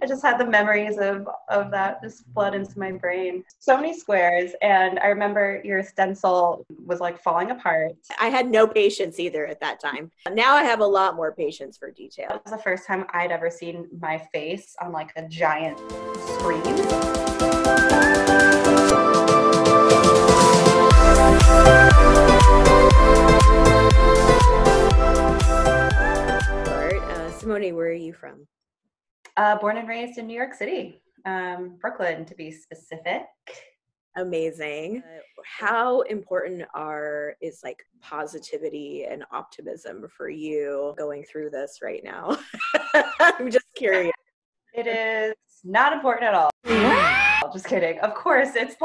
I just had the memories of that just flood into my brain. So many squares, and I remember your stencil was like falling apart. I had no patience either at that time. Now I have a lot more patience for detail. It was the first time I'd ever seen my face on like a giant screen. Simone, where are you from? Born and raised in New York City, Brooklyn to be specific. Amazing. How important is like positivity and optimism for you going through this right now? I'm just curious. It is not important at all. Just kidding. Of course, it's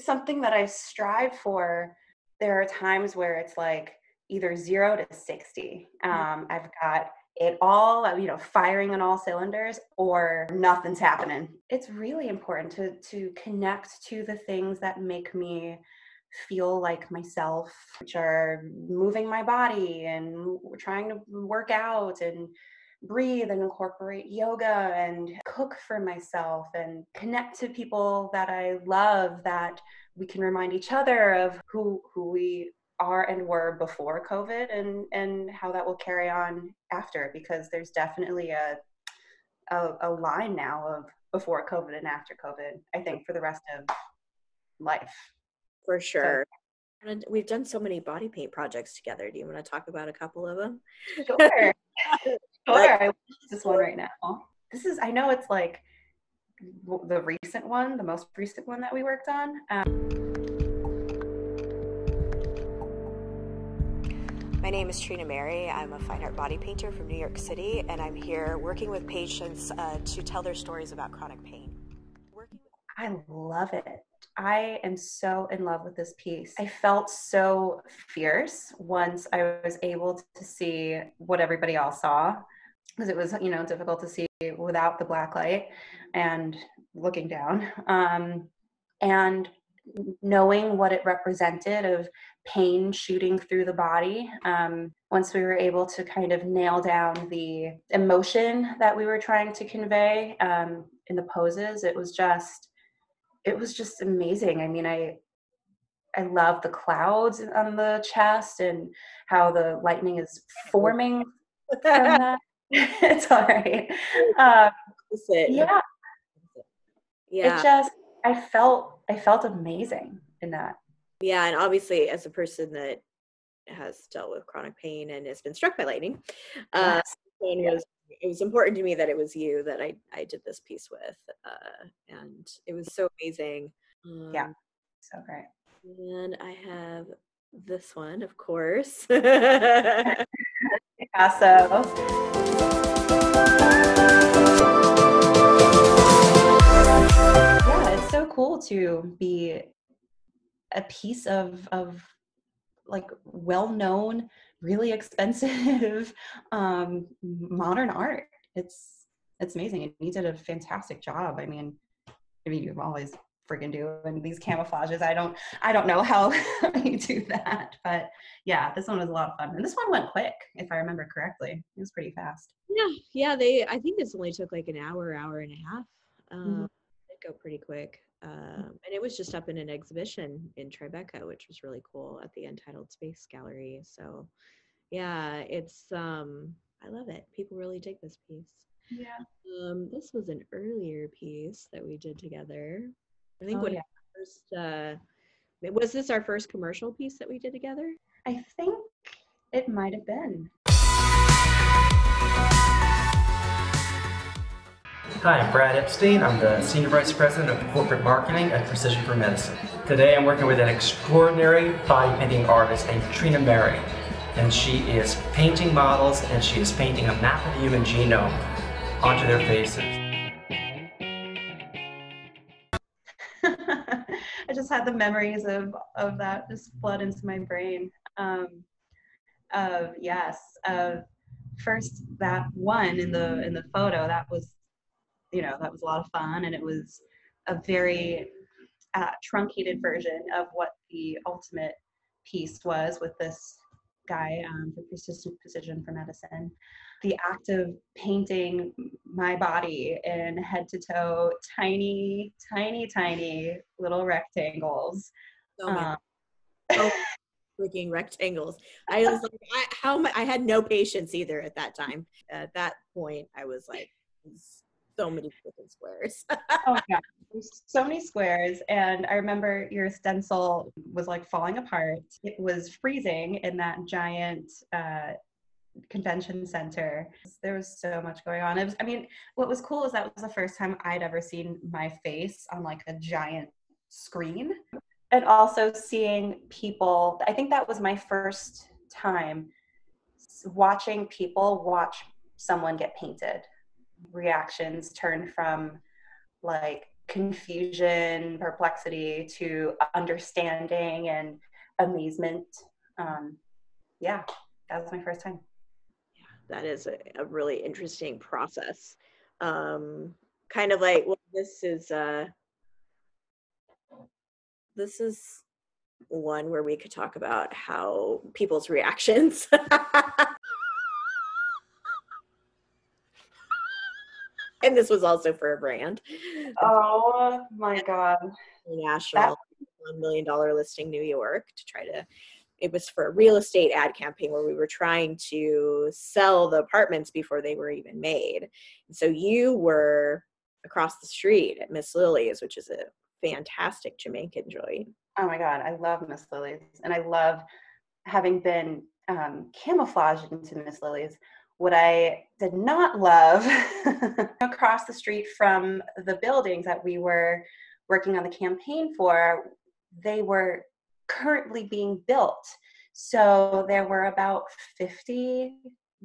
something that I strive for. There are times where it's like either 0 to 60. I've got it all, firing on all cylinders, or nothing's happening. It's really important to connect to the things that make me feel like myself, which are moving my body and trying to work out and breathe and incorporate yoga and cook for myself and connect to people that I love, that we can remind each other of who we are and were before COVID, and how that will carry on after, because there's definitely a line now of before COVID and after COVID, I think, for the rest of life. For sure. So, we've done so many body paint projects together. Do you want to talk about a couple of them? Sure. Sure. I love this one right now. I know it's like the most recent one that we worked on. My name is Trina. I'm a fine art body painter from New York City, and I'm here working with patients to tell their stories about chronic pain. I love it. I am so in love with this piece. I felt so fierce once I was able to see what everybody else saw, because it was, difficult to see without the black light and looking down. And knowing what it represented of pain shooting through the body. Once we were able to kind of nail down the emotion that we were trying to convey in the poses, it was just amazing. I mean, I love the clouds on the chest and how the lightning is forming from that. It's all right. Yeah. It just, I felt amazing in that. Yeah, and obviously as a person that has dealt with chronic pain and has been struck by lightning, Yes. it was important to me that it was you that I did this piece with, and it was so amazing. Yeah, so great. And I have this one, of course. Picasso. It's so cool to be a piece of like well-known, really expensive modern art. It's amazing, and you did a fantastic job. I mean you always freaking do, and these camouflages, I don't know how you do that, but yeah, this one was a lot of fun, and this one went quick, if I remember correctly. It was pretty fast. I think this only took like an hour and a half. It go pretty quick, and it was just up in an exhibition in Tribeca, which was really cool, at the Untitled Space Gallery. So yeah, it's I love it. People really dig this piece. Yeah. This was an earlier piece that we did together. I think was this our first commercial piece that we did together? I think it might have been. Hi, I'm Brad Epstein. I'm the Senior Vice President of Corporate Marketing at Precision for Medicine. Today I'm working with an extraordinary body painting artist named Trina, and she is painting models, and she is painting a map of the human genome onto their faces. I just had the memories of that just flood into my brain. First, that one in the photo, that was a lot of fun, and it was a very truncated version of what the ultimate piece was with this guy for Precision for Medicine. the act of painting my body in head to toe, tiny, tiny, tiny little rectangles. So many. So freaking rectangles. I was like, I had no patience either at that time. At that point, I was like, so many freaking squares. Oh yeah, there's so many squares, and I remember your stencil was like falling apart. It was freezing in that giant convention center. There was so much going on. I mean, what was cool is that was the first time I'd ever seen my face on like a giant screen. And also seeing people, I think that was my first time watching people watch someone get painted. Reactions turned from like confusion, perplexity to understanding and amazement. Yeah, that was my first time. That is a really interesting process. Kind of like, well, this is one where we could talk about how people's reactions. And this was also for a brand. Oh my God. National $1 million listing New York to try to, it was for a real estate ad campaign where we were trying to sell the apartments before they were even made. And so you were across the street at Miss Lily's, which is a fantastic Jamaican joint. Oh my God, I love Miss Lily's, and I love having been camouflaged into Miss Lily's. What I did not love across the street from the buildings that we were working on the campaign for, they were currently being built. So there were about 50,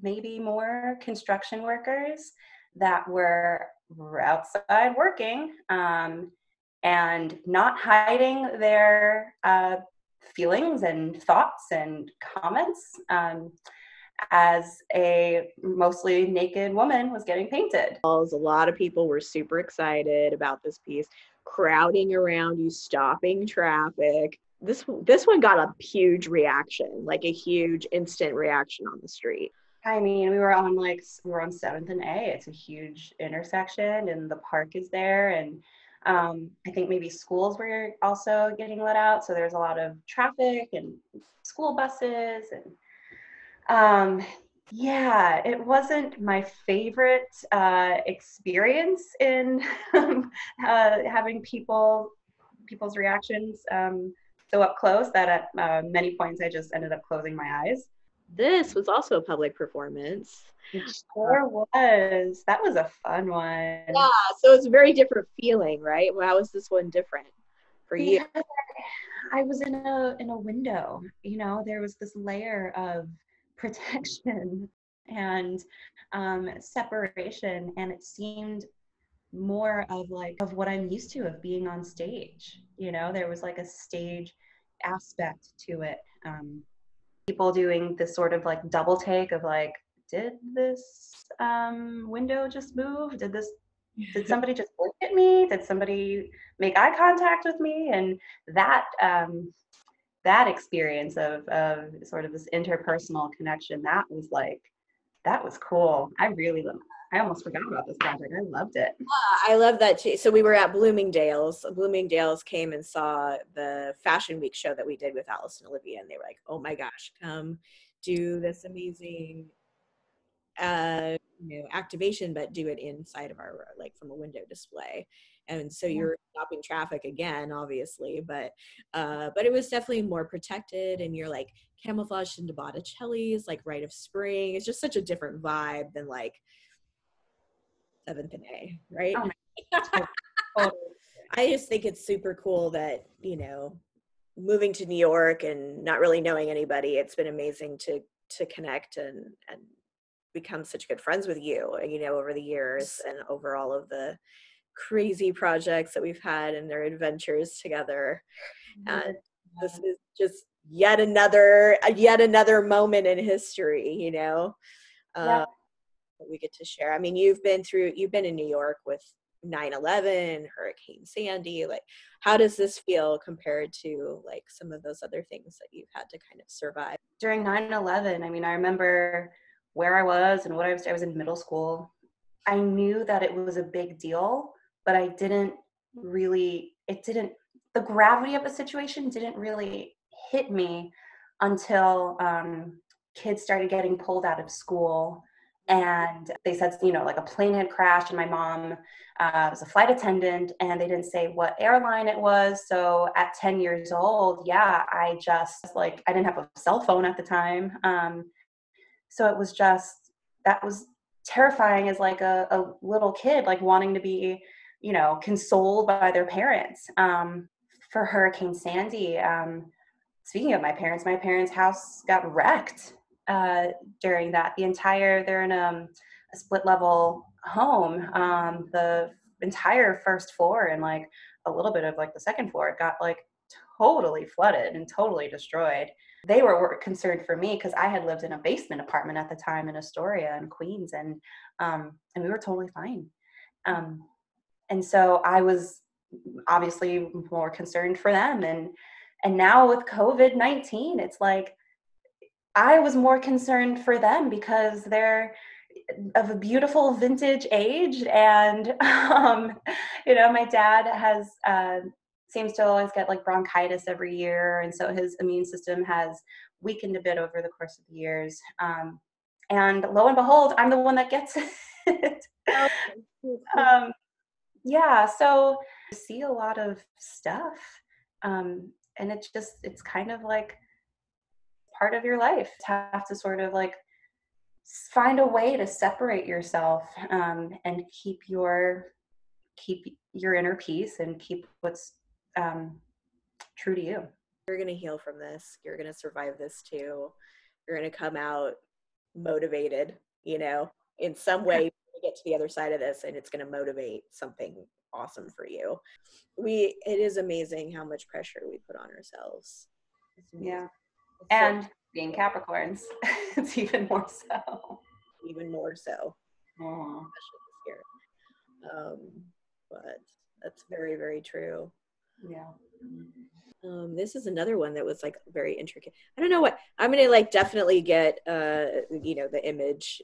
maybe more construction workers that were outside working and not hiding their feelings and thoughts and comments as a mostly naked woman was getting painted. A lot of people were super excited about this piece, crowding around you, stopping traffic. This one got a huge reaction, like a huge instant reaction on the street. I mean, we were on 7th and A. It's a huge intersection, and the park is there, and I think maybe schools were also getting let out, so there's a lot of traffic and school buses, and yeah, it wasn't my favorite experience in having people's reactions so up close that at many points I just ended up closing my eyes. This was also a public performance. It sure was. That was a fun one. Yeah, so it's a very different feeling, right? How is this one different for you? Because I was in a window, there was this layer of protection and separation, and it seemed more of what I'm used to of being on stage. There was like a stage aspect to it. People doing this sort of double take of did this window just move? Did somebody just look at me? Did somebody make eye contact with me? And that experience of sort of this interpersonal connection, that was cool. I almost forgot about this project. I loved it. I love that too. So we were at Bloomingdale's. Bloomingdale's came and saw the Fashion Week show that we did with Alice and Olivia, and they were like, "Oh my gosh, come do this amazing activation, but do it inside of our from a window display." And so you're stopping traffic again, obviously, but it was definitely more protected, and you're camouflaged into Botticelli's Rite of Spring. It's just such a different vibe than 7th and A, right? Oh, I just think it's super cool that, moving to New York and not really knowing anybody, it's been amazing to connect and become such good friends with you, over the years, and over all of the crazy projects that we've had and their adventures together. And this is just yet another moment in history, we get to share. I mean, you've been in New York with 9/11, Hurricane Sandy. How does this feel compared to some of those other things that you've had to kind of survive? During 9/11, I mean, I remember where I was and what I was in middle school. I knew that it was a big deal, but I didn't really, the gravity of the situation didn't really hit me until kids started getting pulled out of school. And they said, like a plane had crashed, and my mom was a flight attendant, and they didn't say what airline it was. So at 10 years old, yeah, I just I didn't have a cell phone at the time. So it was just, that was terrifying as like a little kid, like wanting to be, consoled by their parents. For Hurricane Sandy, speaking of my parents' house got wrecked during that. They're in a split level home. The entire first floor and like a little bit of like the second floor got like totally flooded and totally destroyed. They were concerned for me because I had lived in a basement apartment at the time in Astoria in Queens, and we were totally fine. And so I was obviously more concerned for them. And now with COVID-19, it's like I was more concerned for them because they're of a beautiful vintage age. And, my dad seems to always get like bronchitis every year. And so his immune system has weakened a bit over the course of the years. And lo and behold, I'm the one that gets it. Yeah, so I see a lot of stuff, and it's kind of like part of your life to have to sort of like find a way to separate yourself, and keep your inner peace and keep what's true to you. You're going to heal from this. You're going to survive this too. You're going to come out motivated, in some way to get to the other side of this, and it's going to motivate something awesome for you. It is amazing how much pressure we put on ourselves. Yeah. And being Capricorns, it's even more so. Even more so. Aww. Especially this year. But that's very, very true. Yeah. This is another one that was like very intricate. I don't know what I'm gonna like definitely get the image.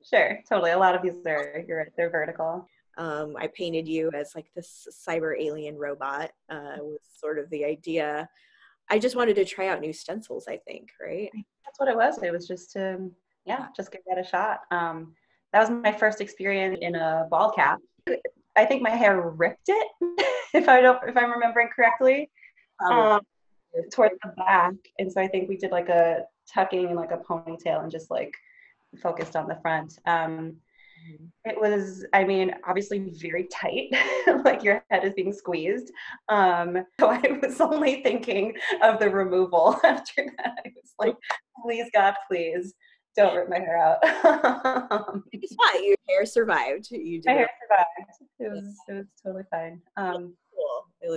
Sure, totally. A lot of these they're vertical. I painted you as like this cyber alien robot, was sort of the idea. I just wanted to try out new stencils, I think, right? That's what it was. It was just to just give that a shot. That was my first experience in a ball cap. I think my hair ripped it, if I'm remembering correctly, towards the back. And so I think we did like a tucking and like a ponytail and just like focused on the front. It was, obviously very tight, like your head is being squeezed. So I was only thinking of the removal after that. I was like, please God, please don't rip my hair out. It's fine. Your hair survived. My hair survived. It was totally fine. Cool. It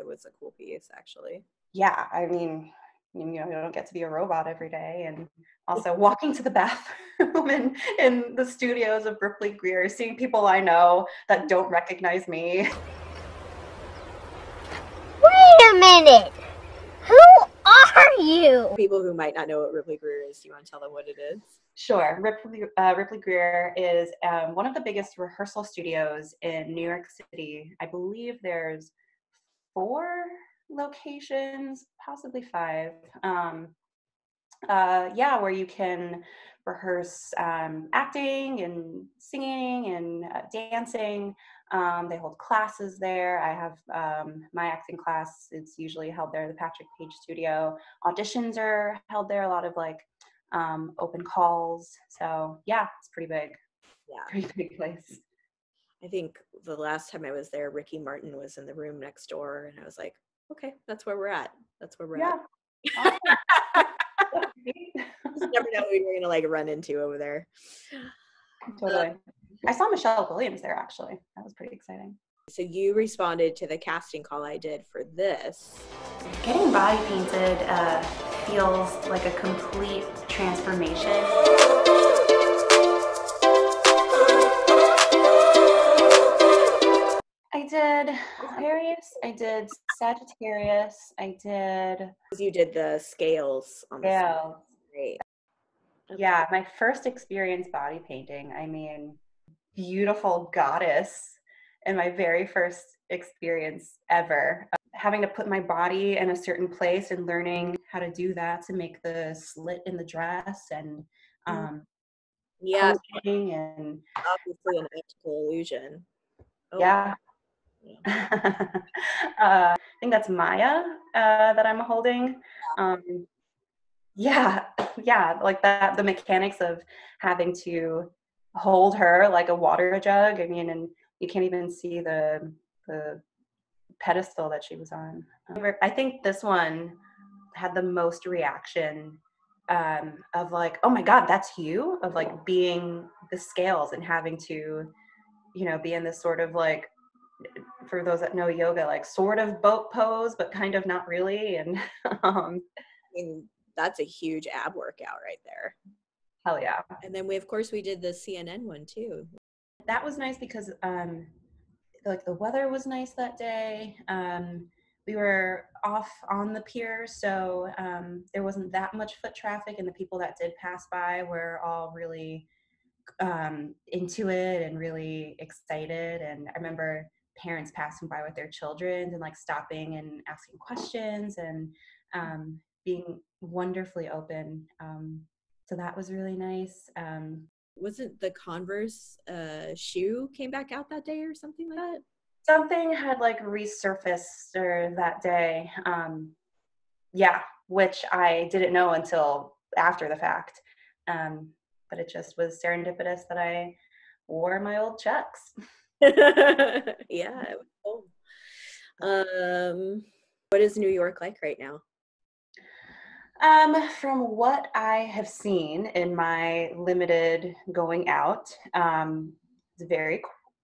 was a cool piece, actually. Yeah, you don't get to be a robot every day. And also walking to the bathroom in the studios of Ripley Greer, seeing people I know that don't recognize me. Wait a minute! Who are you? People who might not know what Ripley Greer is, do you want to tell them what it is? Sure. Ripley Greer is one of the biggest rehearsal studios in New York City. I believe there's 4 locations, possibly 5. Where you can rehearse acting and singing and dancing. They hold classes there. I have my acting class. It's usually held there, the Patrick Page Studio. Auditions are held there, a lot of like open calls. So yeah, it's pretty big. Yeah, pretty big place. I think the last time I was there, Ricky Martin was in the room next door, and I was like, okay, that's where we're at. That's where we're at. Awesome. Just never know who you're gonna like run into over there. Totally. I saw Michelle Williams there, actually. That was pretty exciting. So you responded to the casting call I did for this. Getting body painted feels like a complete transformation. I did Aquarius, I did Sagittarius, I did... You did the scales on the scales. Great. Yeah, my first experience body painting, I mean, beautiful goddess, and my very first experience ever. Having to put my body in a certain place and learning how to do that to make the slit in the dress and Yeah, posing and obviously an optical illusion. Oh, yeah. I think that's Maya that I'm holding. Yeah, yeah, like that, the mechanics of having to hold her like a water jug. I mean, and you can't even see the pedestal that she was on. I think this one had the most reaction of like, oh my God, that's you, of like being the scales and having to, you know, be in this sort of like, for those that know yoga, like sort of boat pose, but kind of not really. And I mean, that's a huge ab workout right there. hell yeah. And then of course we did the CNN one too. That was nice because like the weather was nice that day. We were off on the pier, so there wasn't that much foot traffic, and the people that did pass by were all really into it and really excited. And I remember parents passing by with their children and like stopping and asking questions and being wonderfully open. So that was really nice. Wasn't the Converse shoe came back out that day or something like that? Something had like resurfaced that day. Yeah, which I didn't know until after the fact. But it just was serendipitous that I wore my old Chucks. Yeah, it was cool. What is New York like right now? From what I have seen in my limited going out,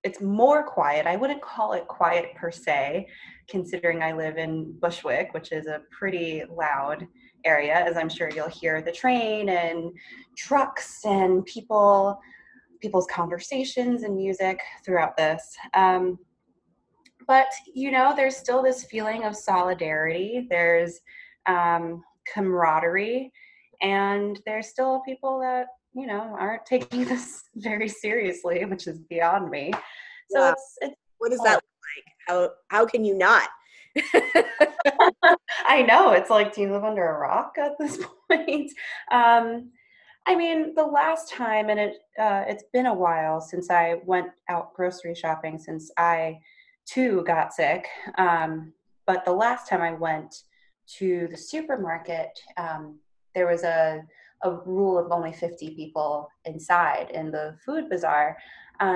it's more quiet. I wouldn't call it quiet per se, considering I live in Bushwick, which is a pretty loud area, as I'm sure you'll hear the train and trucks and people's conversations and music throughout this. But, you know, there's still this feeling of solidarity. There's camaraderie, and there's still people that, you know, aren't taking this very seriously, which is beyond me. So Wow. it's What does that look like? How can you not? I know, it's like, do you live under a rock at this point? I mean, the last time, and it's been a while since I went out grocery shopping, since I too got sick. But the last time I went to the supermarket, there was a rule of only 50 people inside in the food bazaar.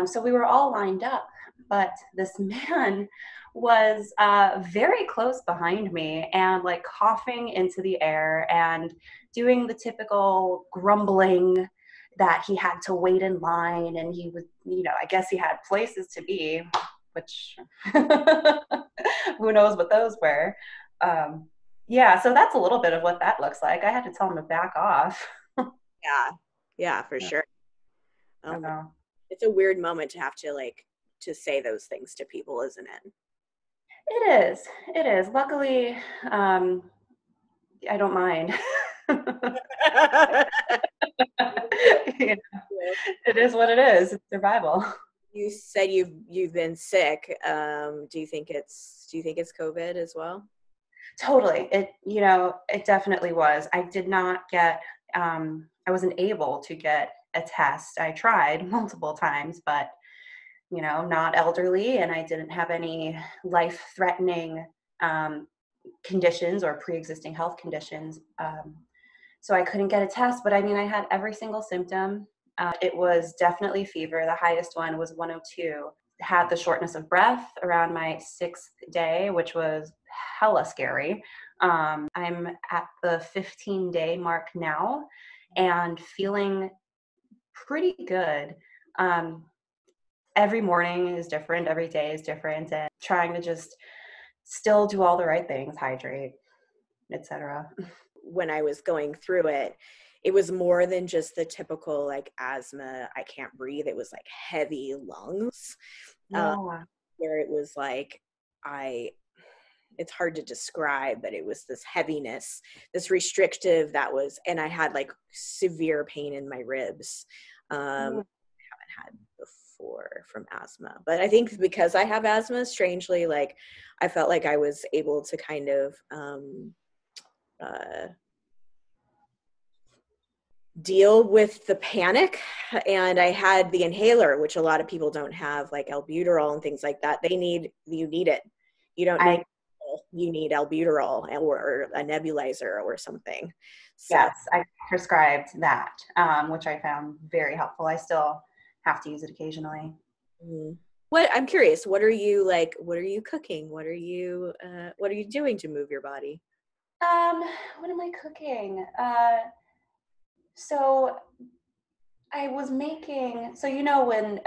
So we were all lined up, but this man was very close behind me and like coughing into the air and doing the typical grumbling that he had to wait in line, and he was, you know, I guess he had places to be, which who knows what those were. Yeah, so that's a little bit of what that looks like. I had to tell him to back off. Yeah, for sure. I know. It's a weird moment to have to like to say those things to people, isn't it? It is. It is. Luckily, I don't mind. You know, it is what it is. It's survival. You said you've been sick. Do you think it's COVID as well? Totally. It definitely was. I did not get, I wasn't able to get a test. I tried multiple times, but, you know, not elderly, and I didn't have any life-threatening conditions or pre-existing health conditions. So I couldn't get a test, but I mean, I had every single symptom. It was definitely fever. The highest one was 102. Had the shortness of breath around my 6th day, which was hella scary. I'm at the 15-day mark now and feeling pretty good. Every morning is different. Every day is different, and trying to just still do all the right things, hydrate, etc. When I was going through it, it was more than just the typical like asthma, I can't breathe. It was like heavy lungs, Yeah. where it was like it's hard to describe, but it was this heaviness, this restrictive and I had like severe pain in my ribs. Haven't had before from asthma, but I think because I have asthma, strangely, like I felt like I was able to kind of deal with the panic, and I had the inhaler, which a lot of people don't have, like albuterol and things like that. You need it. You don't need you need albuterol or a nebulizer or something. So. Yes, I prescribed that, which I found very helpful. I still have to use it occasionally. I'm curious, what are you cooking? What are you doing to move your body? What am I cooking? So I was making, so when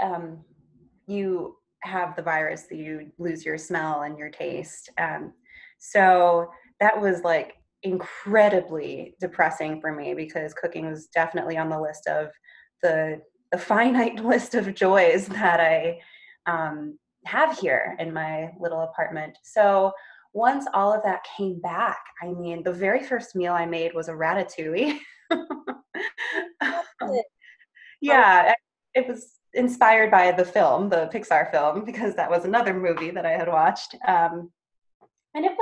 you have the virus, you lose your smell and your taste. So that was like incredibly depressing for me, because cooking was definitely on the list of the finite list of joys that I have here in my little apartment. So once all of that came back, I mean, the very first meal I made was a ratatouille. Yeah, it was inspired by the Pixar film, because that was another movie that I had watched. And it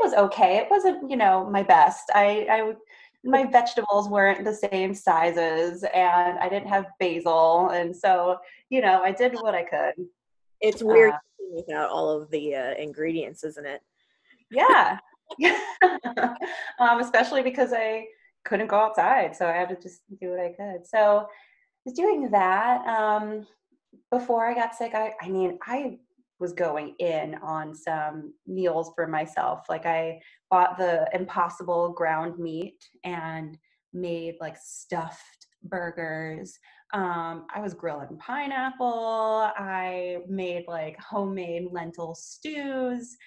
was okay. It wasn't, my best. My vegetables weren't the same sizes, and I didn't have basil, and so, I did what I could. It's weird without all of the ingredients, isn't it? Yeah. Especially because I couldn't go outside, so I had to just do what I could. So I was doing that. Before I got sick, I was going in on some meals for myself. Like, I bought the Impossible ground meat and made like stuffed burgers. I was grilling pineapple. I made like homemade lentil stews.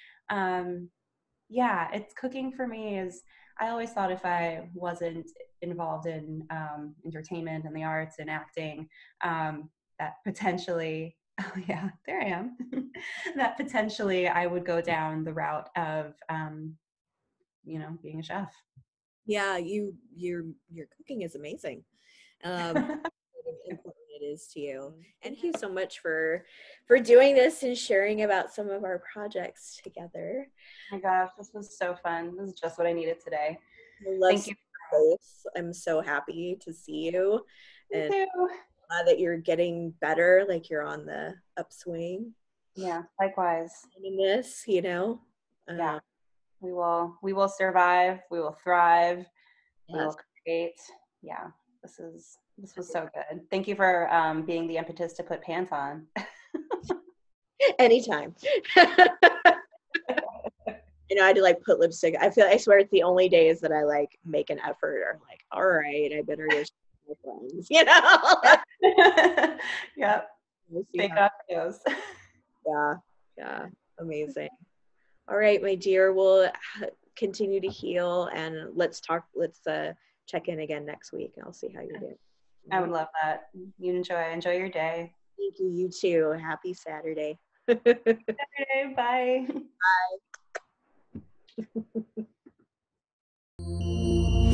It's cooking for me is, I always thought if I wasn't involved in entertainment and the arts and acting, that potentially, oh yeah, there I am, that potentially I would go down the route of, being a chef. Yeah, your cooking is amazing. How important it is to you. And thank you so much for doing this and sharing about some of our projects together. Oh my gosh, this was so fun. This is just what I needed today. Thank you both. I'm so happy to see you. Me too. Glad that you're getting better, like you're on the upswing. Yeah, likewise. In this, yeah, we will survive. We will thrive. Yes. We will create. Yeah, this was so good. Thank you for being the impetus to put pants on. Anytime. I had to like put lipstick. I swear it's the only days that I like make an effort, or like, all right, I better go with my friends, Yep. Take off those. Yeah. Amazing. All right, my dear, we'll continue to heal, and let's check in again next week, and I'll see how you're doing. I would love that. You enjoy your day. Thank you. You too. Happy Saturday. Saturday. Bye. Bye.